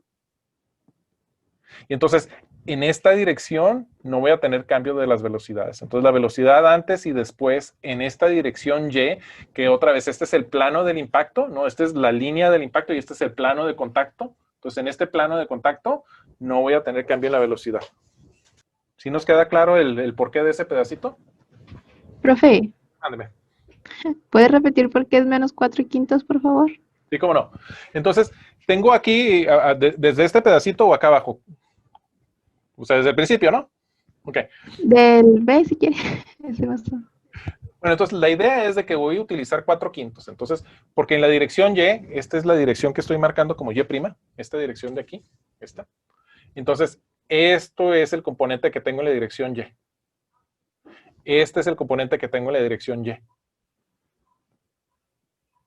Y entonces, en esta dirección no voy a tener cambio de las velocidades. Entonces, la velocidad antes y después en esta dirección Y, que otra vez, este es el plano del impacto, ¿no? Esta es la línea del impacto y este es el plano de contacto. Entonces, en este plano de contacto no voy a tener cambio en la velocidad. ¿Sí nos queda claro el porqué de ese pedacito? Profe, Ándeme. ¿puedes repetir por qué es menos 4/5, por favor? Sí, cómo no. Entonces, tengo aquí, desde este pedacito o acá abajo. O sea, desde el principio, ¿no? Ok. Del B, si quiere. Ese bastó. Bueno, entonces la idea es de que voy a utilizar 4/5. Entonces, porque en la dirección Y, esta es la dirección que estoy marcando como Y', esta dirección de aquí, esta. Entonces, esto es el componente que tengo en la dirección Y. Este es el componente que tengo en la dirección Y.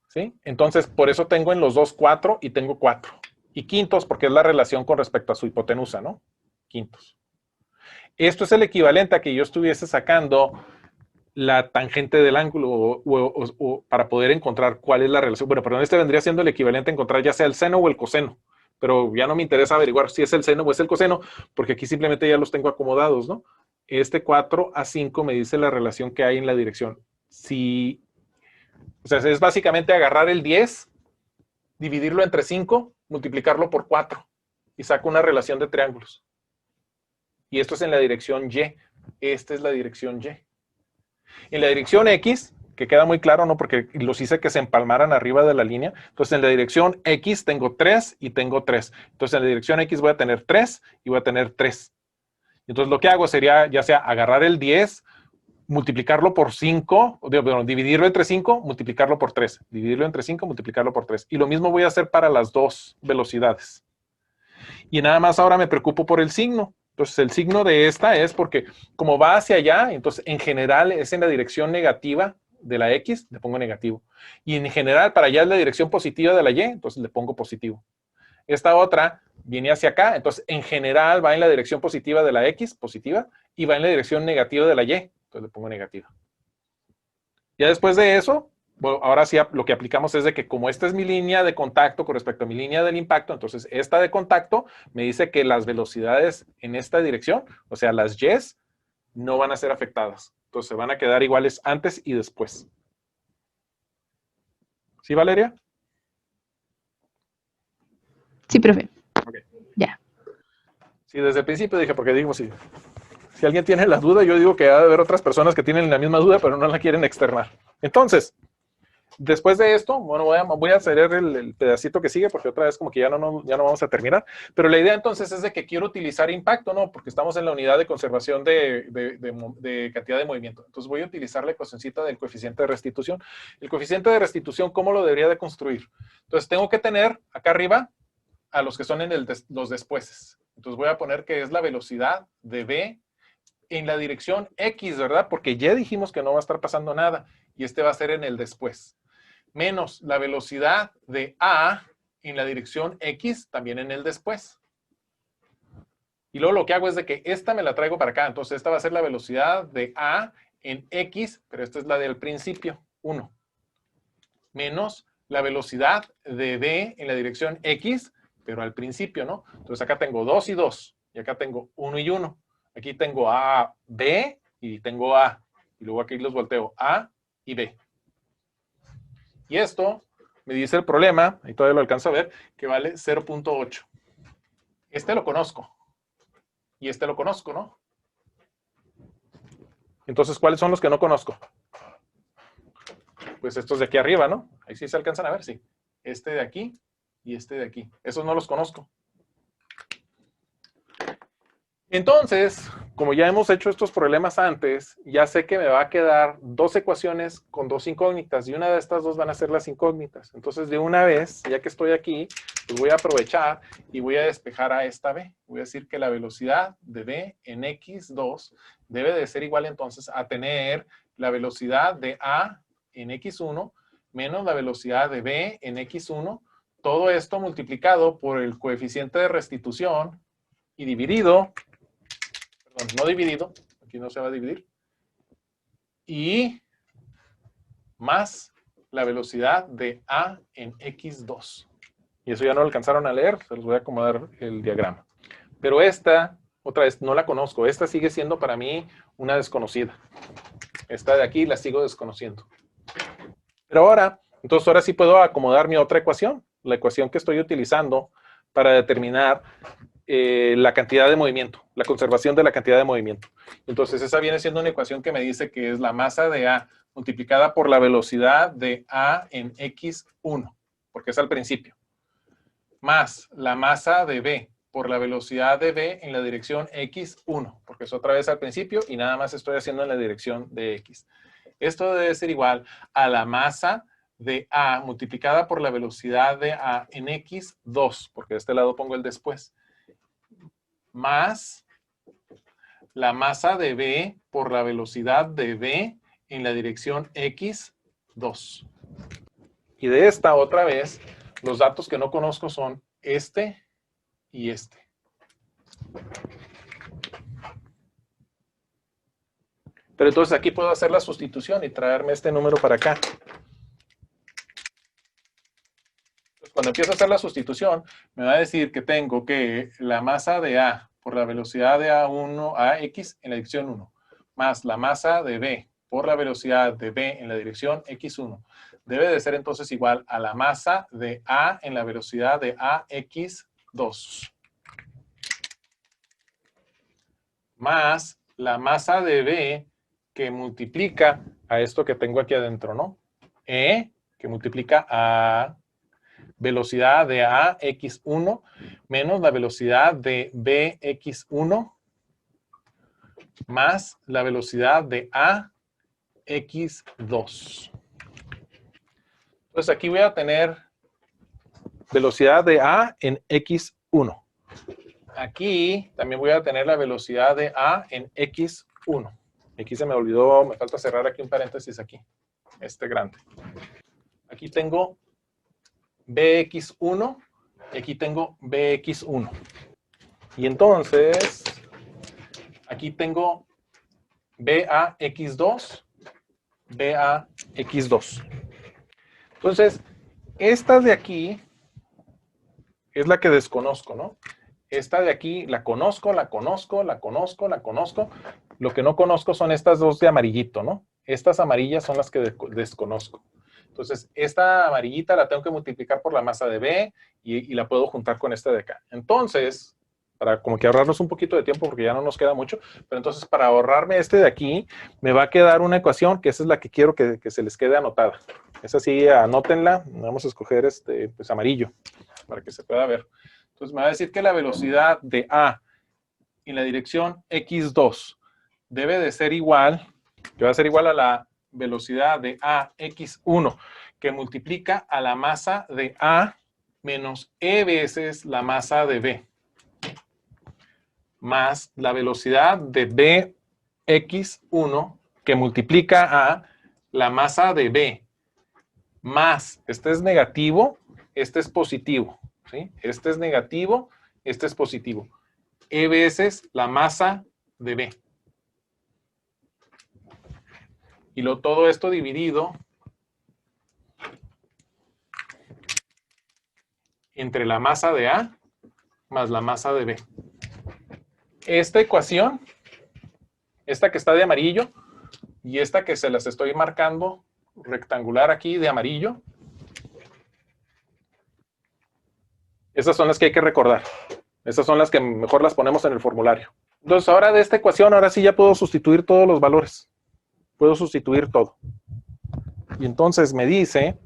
¿Sí? Entonces, por eso tengo en los dos 4 y tengo 4. Y quintos, porque es la relación con respecto a su hipotenusa, ¿no? Quintos. Esto es el equivalente a que yo estuviese sacando la tangente del ángulo o para poder encontrar cuál es la relación. Bueno, perdón, este vendría siendo el equivalente a encontrar ya sea el seno o el coseno, pero ya no me interesa averiguar si es el seno o es el coseno, porque aquí simplemente ya los tengo acomodados, ¿no? Este 4/5 me dice la relación que hay en la dirección. O sea, es básicamente agarrar el 10, dividirlo entre 5, multiplicarlo por 4. y saco una relación de triángulos. Y esto es en la dirección Y. Esta es la dirección Y. En la dirección X, que queda muy claro, ¿no? Porque los hice que se empalmaran arriba de la línea. Entonces, en la dirección X tengo 3 y tengo 3. Entonces, en la dirección X voy a tener 3 y voy a tener 3. Entonces, lo que hago sería, ya sea agarrar el 10, multiplicarlo por 5, bueno, dividirlo entre 5, multiplicarlo por 3. Dividirlo entre 5, multiplicarlo por 3. Y lo mismo voy a hacer para las dos velocidades. Y nada más ahora me preocupo por el signo. Entonces, el signo de esta es porque como va hacia allá, entonces en general es en la dirección negativa de la X, le pongo negativo. Y en general para allá es la dirección positiva de la Y, entonces le pongo positivo. Esta otra viene hacia acá, entonces en general va en la dirección positiva de la X, positiva, y va en la dirección negativa de la Y, entonces le pongo negativa. Ya después de eso, bueno, ahora sí lo que aplicamos es de que como esta es mi línea de contacto con respecto a mi línea del impacto, entonces esta de contacto me dice que las velocidades en esta dirección, o sea, las Y's, no van a ser afectadas. Entonces se van a quedar iguales antes y después. ¿Sí, Valeria? Sí, profe. Okay. Ya. Sí, desde el principio dije, porque digo, si alguien tiene la duda, yo digo que ha de haber otras personas que tienen la misma duda, pero no la quieren externar. Entonces, después de esto, bueno, voy a hacer el pedacito que sigue, porque otra vez como que ya no vamos a terminar. Pero la idea entonces es de que quiero utilizar impacto, ¿no? Porque estamos en la unidad de conservación de cantidad de movimiento. Entonces voy a utilizar la ecuacioncita del coeficiente de restitución. El coeficiente de restitución, ¿cómo lo debería de construir? Entonces tengo que tener acá arriba a los que son en los despuéses. Entonces voy a poner que es la velocidad de B en la dirección X, ¿verdad? Porque ya dijimos que no va a estar pasando nada. Y este va a ser en el después. Menos la velocidad de A en la dirección X, también en el después. Y luego lo que hago es de que esta me la traigo para acá. Entonces esta va a ser la velocidad de A en X, pero esta es la del principio, 1. Menos la velocidad de B en la dirección X, pero al principio, ¿no? Entonces acá tengo 2 y 2. Y acá tengo 1 y 1. Aquí tengo A, B y tengo A. Y luego aquí los volteo A y B. Y esto me dice el problema, ahí todavía lo alcanzo a ver, que vale 0.8. Este lo conozco. Y este lo conozco, ¿no? Entonces, ¿cuáles son los que no conozco? Pues estos de aquí arriba, ¿no? Ahí sí se alcanzan a ver, sí. Este de aquí y este de aquí. Esos no los conozco. Entonces, como ya hemos hecho estos problemas antes, ya sé que me va a quedar dos ecuaciones con dos incógnitas y una de estas dos van a ser las incógnitas. Entonces, de una vez, ya que estoy aquí, pues voy a aprovechar y voy a despejar a esta B. Voy a decir que la velocidad de B en X2 debe de ser igual entonces a tener la velocidad de A en X1 menos la velocidad de B en X1. Todo esto multiplicado por el coeficiente de restitución y dividido, perdón, no dividido, aquí no se va a dividir, y más la velocidad de A en X2. Y eso ya no lo alcanzaron a leer, se los voy a acomodar el diagrama. Pero esta, otra vez, no la conozco. Esta sigue siendo para mí una desconocida. Esta de aquí la sigo desconociendo. Pero ahora, entonces ahora sí puedo acomodar mi otra ecuación, la ecuación que estoy utilizando para determinar la cantidad de movimiento, la conservación de la cantidad de movimiento. Entonces esa viene siendo una ecuación que me dice que es la masa de A multiplicada por la velocidad de A en X1, porque es al principio, más la masa de B por la velocidad de B en la dirección X1, porque es otra vez al principio y nada más estoy haciendo en la dirección de X. Esto debe ser igual a la masa de A multiplicada por la velocidad de A en X2, porque de este lado pongo el después, más la masa de B por la velocidad de B en la dirección X2. Y de esta otra vez, los datos que no conozco son este y este. Pero entonces aquí puedo hacer la sustitución y traerme este número para acá. Cuando empiezo a hacer la sustitución, me va a decir que tengo que la masa de A por la velocidad de A1 a X en la dirección 1, más la masa de B por la velocidad de B en la dirección X1, debe de ser entonces igual a la masa de A en la velocidad de AX2. más la masa de B que multiplica a esto que tengo aquí adentro, ¿no? E que multiplica a velocidad de A x1 menos la velocidad de B x1 más la velocidad de A x2. Entonces aquí voy a tener velocidad de A en x1. Aquí también voy a tener la velocidad de A en x1. Aquí se me olvidó, me falta cerrar aquí un paréntesis aquí, este grande. Aquí tengo bx1 y aquí tengo bx1. Y entonces, aquí tengo bax2, bax2. Entonces, esta de aquí es la que desconozco, ¿no? Esta de aquí la conozco, la conozco, la conozco, la conozco. Lo que no conozco son estas dos de amarillito, ¿no? Estas amarillas son las que desconozco. Entonces, esta amarillita la tengo que multiplicar por la masa de B y la puedo juntar con esta de acá. Entonces, para como que ahorrarnos un poquito de tiempo porque ya no nos queda mucho, pero entonces para ahorrarme este de aquí, me va a quedar una ecuación que esa es la que quiero que se les quede anotada. Esa sí, anótenla. Vamos a escoger pues amarillo para que se pueda ver. Entonces me va a decir que la velocidad de A en la dirección x2 debe de ser igual, que va a ser igual a la velocidad de A x1, que multiplica a la masa de A menos E veces la masa de B, más la velocidad de B x1, que multiplica a la masa de B, más, este es negativo, este es positivo. ¿Sí? Este es negativo, este es positivo. E veces la masa de B. Y todo esto dividido entre la masa de A más la masa de B. Esta ecuación, esta que está de amarillo y esta que se las estoy marcando rectangular aquí de amarillo, esas son las que hay que recordar. Esas son las que mejor las ponemos en el formulario. Entonces, ahora de esta ecuación, ahora sí ya puedo sustituir todos los valores. Puedo sustituir todo. Y entonces me dice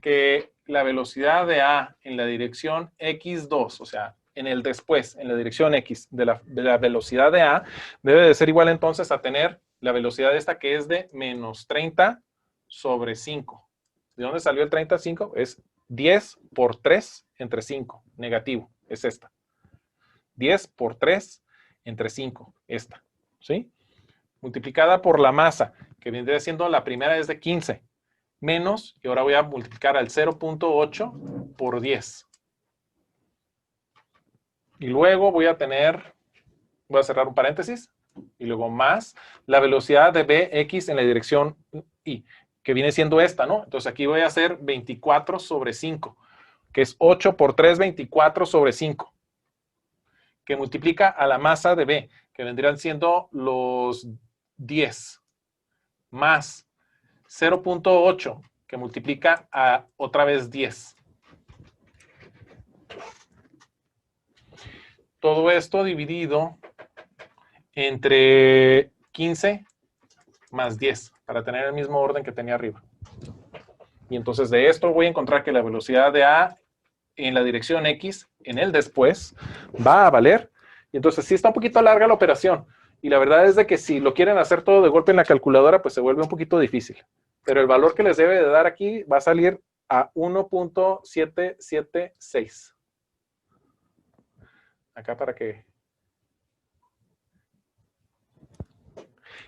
que la velocidad de A en la dirección x2, o sea, en el después, en la dirección x de la velocidad de A, debe de ser igual entonces a tener la velocidad esta que es de menos 30 sobre 5. ¿De dónde salió el 35? Es 10 por 3 entre 5, negativo, es esta. 10 por 3 entre 5, esta, ¿sí? Multiplicada por la masa, que vendría siendo la primera es de 15, menos, y ahora voy a multiplicar al 0.8 por 10. Y luego voy a cerrar un paréntesis, y luego más la velocidad de Bx en la dirección Y, que viene siendo esta, ¿no? Entonces aquí voy a hacer 24 sobre 5, que es 8 por 3, 24 sobre 5, que multiplica a la masa de B, que vendrían siendo los 10, más 0.8, que multiplica a otra vez 10. Todo esto dividido entre 15 más 10, para tener el mismo orden que tenía arriba. Y entonces de esto voy a encontrar que la velocidad de A en la dirección X, en el después, va a valer. Y entonces sí está un poquito larga la operación. Y la verdad es de que si lo quieren hacer todo de golpe en la calculadora, pues se vuelve un poquito difícil. Pero el valor que les debe de dar aquí va a salir a 1.776. Acá para que...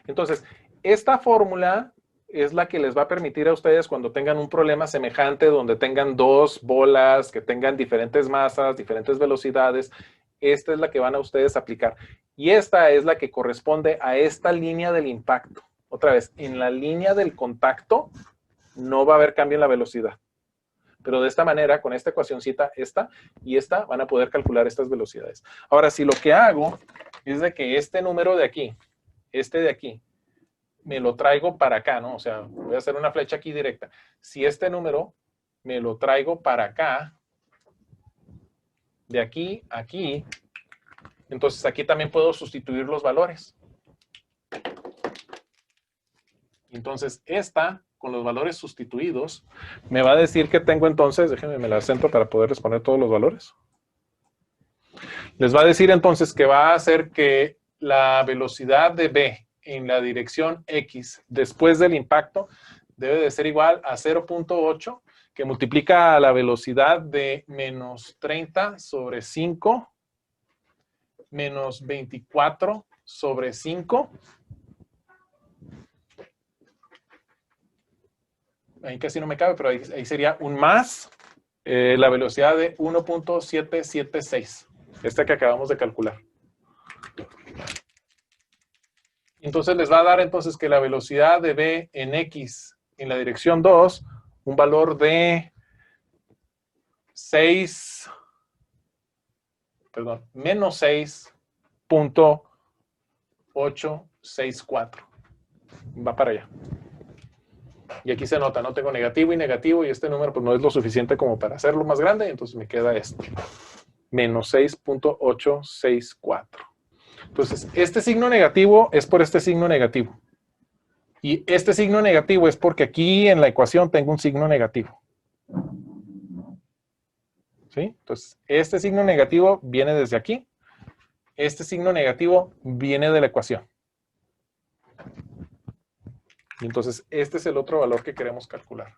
Entonces, esta fórmula es la que les va a permitir a ustedes cuando tengan un problema semejante, donde tengan dos bolas, que tengan diferentes masas, diferentes velocidades. Esta es la que van a ustedes aplicar. Y esta es la que corresponde a esta línea del impacto. Otra vez, en la línea del contacto no va a haber cambio en la velocidad. Pero de esta manera, con esta ecuacioncita, esta y esta, van a poder calcular estas velocidades. Ahora, si lo que hago es de que este número de aquí, este de aquí, me lo traigo para acá, ¿no? O sea, voy a hacer una flecha aquí directa. Si este número me lo traigo para acá, de aquí a aquí, Entonces aquí también puedo sustituir los valores. Entonces esta, con los valores sustituidos, me va a decir que tengo entonces, déjenme me la centro para poderles poner todos los valores. Les va a decir entonces que va a hacer que la velocidad de B en la dirección X después del impacto debe de ser igual a 0.8, que multiplica a la velocidad de menos 30 sobre 5, menos 24 sobre 5. Ahí casi no me cabe, pero ahí sería un más la velocidad de 1.776. Esta que acabamos de calcular. Entonces les va a dar entonces que la velocidad de B en X en la dirección 2, un valor de menos 6.864. Va para allá. Y aquí se nota, no tengo negativo y negativo, y este número pues no es lo suficiente como para hacerlo más grande, entonces me queda esto. Menos 6.864. Entonces, este signo negativo es por este signo negativo. Y este signo negativo es porque aquí en la ecuación tengo un signo negativo. ¿Sí? Entonces, este signo negativo viene desde aquí. Este signo negativo viene de la ecuación. Y entonces, este es el otro valor que queremos calcular.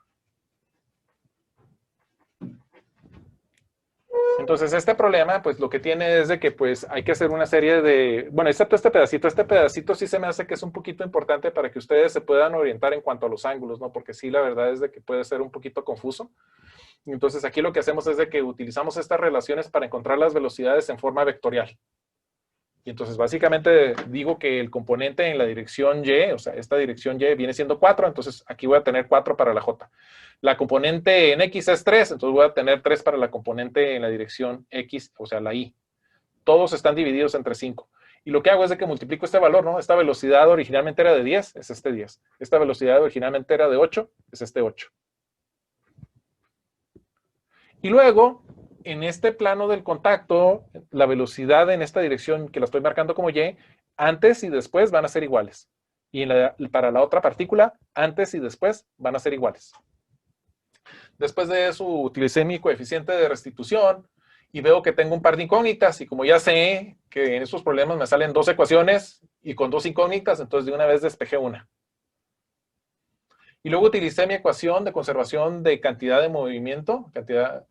Entonces, este problema, pues lo que tiene es de que pues hay que hacer una serie de, bueno, excepto este pedacito sí se me hace que es un poquito importante para que ustedes se puedan orientar en cuanto a los ángulos, ¿no? Porque sí, la verdad es de que puede ser un poquito confuso. Entonces, aquí lo que hacemos es de que utilizamos estas relaciones para encontrar las velocidades en forma vectorial. Y entonces, básicamente digo que el componente en la dirección Y, o sea, esta dirección Y viene siendo 4, entonces aquí voy a tener 4 para la J. La componente en X es 3, entonces voy a tener 3 para la componente en la dirección X, o sea, la Y. Todos están divididos entre 5. Y lo que hago es de que multiplico este valor, ¿no? Esta velocidad originalmente era de 10, es este 10. Esta velocidad originalmente era de 8, es este 8. Y luego, en este plano del contacto, la velocidad en esta dirección que la estoy marcando como Y, antes y después van a ser iguales. Y para la otra partícula, antes y después van a ser iguales. Después de eso, utilicé mi coeficiente de restitución y veo que tengo un par de incógnitas. Y como ya sé que en estos problemas me salen 2 ecuaciones y con 2 incógnitas, entonces de una vez despejé una. Y luego utilicé mi ecuación de conservación de cantidad de movimiento,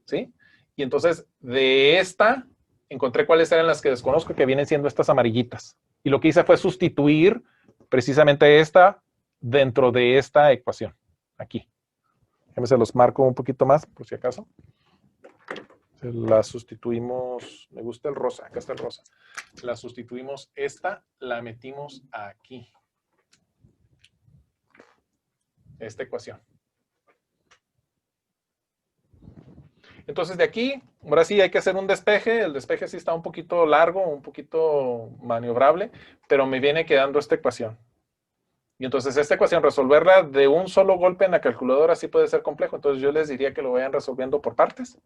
¿sí? Y entonces de esta encontré cuáles eran las que desconozco, que vienen siendo estas amarillitas. Y lo que hice fue sustituir precisamente esta dentro de esta ecuación, aquí. Se los marco un poquito más, por si acaso. La sustituimos, me gusta el rosa, acá está el rosa. La sustituimos, esta la metimos aquí. Esta ecuación. Entonces de aquí, ahora sí hay que hacer un despeje. El despeje sí está un poquito largo, un poquito maniobrable, pero me viene quedando esta ecuación. Y entonces esta ecuación, resolverla de un solo golpe en la calculadora sí puede ser complejo. Entonces yo les diría que lo vayan resolviendo por partes.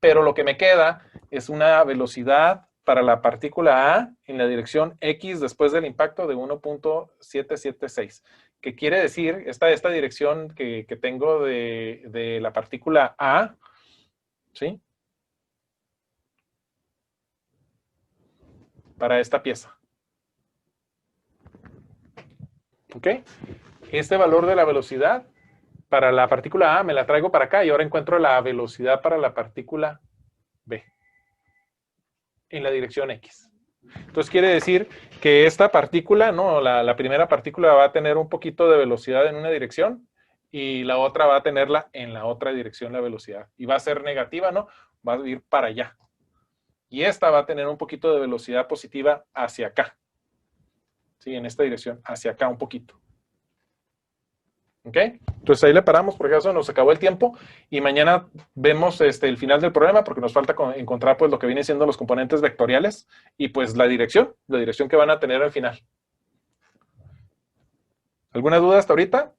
Pero lo que me queda es una velocidad para la partícula A en la dirección X después del impacto de 1.776. Que quiere decir, esta dirección que tengo de la partícula A, ¿sí? Para esta pieza. ¿Ok? Este valor de la velocidad para la partícula A me la traigo para acá y ahora encuentro la velocidad para la partícula B en la dirección X. Entonces quiere decir que esta partícula, ¿no? La primera partícula va a tener un poquito de velocidad en una dirección y la otra va a tenerla en la otra dirección, la velocidad. Y va a ser negativa, ¿no? Va a ir para allá. Y esta va a tener un poquito de velocidad positiva hacia acá. Sí, en esta dirección, hacia acá un poquito. ¿Ok? Entonces ahí le paramos porque eso nos acabó el tiempo y mañana vemos el final del problema porque nos falta encontrar pues lo que vienen siendo los componentes vectoriales y pues la dirección que van a tener al final. ¿Alguna duda hasta ahorita?